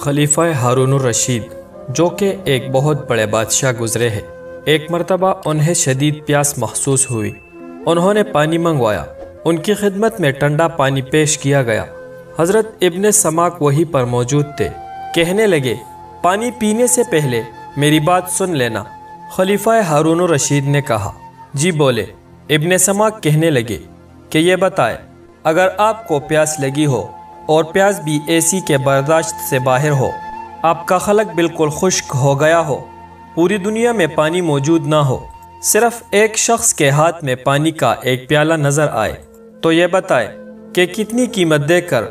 خلیفہ ہارون الرشید جو کہ ایک بہت بڑے بادشاہ گزرے ہیں، ایک مرتبہ انہیں شدید پیاس محسوس ہوئی۔ انہوں نے پانی منگوایا، ان کی خدمت میں ٹھنڈا پانی پیش کیا گیا۔ حضرت ابن سماک وہیں پر موجود تھے۔ کہنے لگے، پانی پینے سے پہلے میری بات سن لینا۔ خلیفہ ہارون الرشید نے کہا، جی بولے۔ ابن سماک کہنے لگے کہ یہ بتائے، اگر آپ کو پیاس لگی ہو اور پیاس بھی ایسی کہ برداشت سے باہر ہو، آپ کا خلق بالکل خشک ہو گیا ہو، پوری دنیا میں پانی موجود نہ ہو، صرف ایک شخص کے ہاتھ میں پانی کا ایک پیالہ نظر آئے، تو یہ بتائے کہ کتنی قیمت دے کر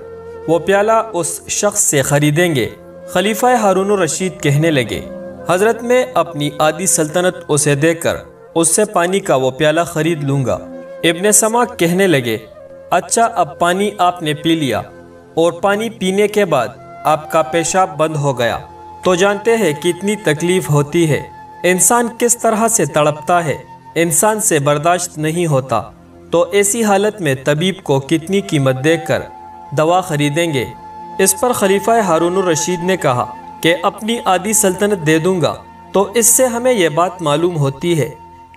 وہ پیالہ اس شخص سے خریدیں گے؟ خلیفہ ہارون الرشید کہنے لگے، حضرت میں اپنی آدھی سلطنت اسے دے کر اس سے پانی کا وہ پیالہ خرید لوں گا۔ ابن سماک کہنے لگے، اچھا، اب پانی آپ نے پی لیا اور پانی پینے کے بعد آپ کا پیشاب بند ہو گیا تو جانتے ہیں کتنی تکلیف ہوتی ہے، انسان کس طرح سے تڑپتا ہے، انسان سے برداشت نہیں ہوتا، تو ایسی حالت میں طبیب کو کتنی قیمت دے کر دوا خریدیں گے؟ اس پر خلیفہ ہارون الرشید نے کہا کہ اپنی آدھی سلطنت دے دوں گا۔ تو اس سے ہمیں یہ بات معلوم ہوتی ہے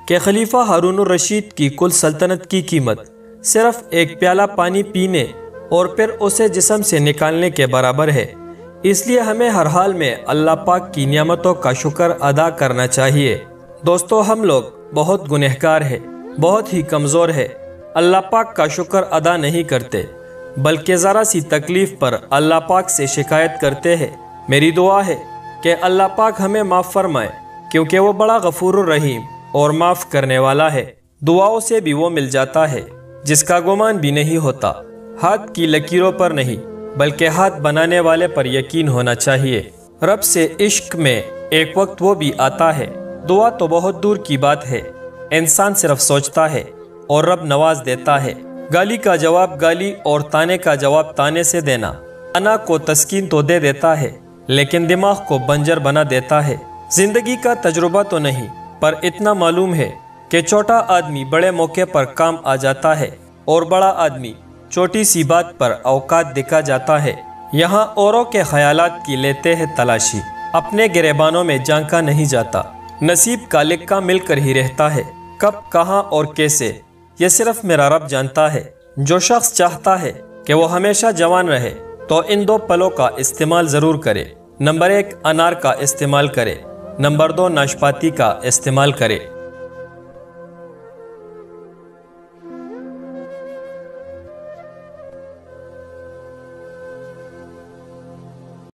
کہ خلیفہ ہارون الرشید کی کل سلطنت کی قیمت صرف ایک پیالہ پانی پینے اور پھر اسے جسم سے نکالنے کے برابر ہے۔ اس لیے ہمیں ہر حال میں اللہ پاک کی نعمتوں کا شکر ادا کرنا چاہیے۔ دوستو، ہم لوگ بہت گنہگار ہیں، بہت ہی کمزور ہیں، اللہ پاک کا شکر ادا نہیں کرتے، بلکہ ذرا سی تکلیف پر اللہ پاک سے شکایت کرتے ہیں۔ میری دعا ہے کہ اللہ پاک ہمیں معاف فرمائے، کیونکہ وہ بڑا غفور الرحیم اور معاف کرنے والا ہے۔ دعاؤں سے بھی وہ مل جاتا ہے جس کا گمان بھی نہیں ہوتا۔ ہاتھ کی لکیروں پر نہیں بلکہ ہاتھ بنانے والے پر یقین ہونا چاہیے۔ رب سے عشق میں ایک وقت وہ بھی آتا ہے، دعا تو بہت دور کی بات ہے، انسان صرف سوچتا ہے اور رب نواز دیتا ہے۔ گالی کا جواب گالی اور تانے کا جواب تانے سے دینا انا کو تسکین تو دے دیتا ہے، لیکن دماغ کو بنجر بنا دیتا ہے۔ زندگی کا تجربہ تو نہیں، پر اتنا معلوم ہے کہ چھوٹا آدمی بڑے موقع پر کام آ جاتا ہے اور بڑا آدمی چھوٹی سی بات پر اوقات دکھا جاتا ہے۔ یہاں اوروں کے خیالات کی لیتے ہیں تلاشی، اپنے گریبانوں میں جھانکا نہیں جاتا۔ نصیب کا لکھا مل کر ہی رہتا ہے، کب، کہاں اور کیسے، یہ صرف میرا رب جانتا ہے۔ جو شخص چاہتا ہے کہ وہ ہمیشہ جوان رہے تو ان دو پلوں کا استعمال ضرور کرے۔ نمبر 1 انار کا استعمال کرے، نمبر 2 ناشپاتی کا استعمال کرے۔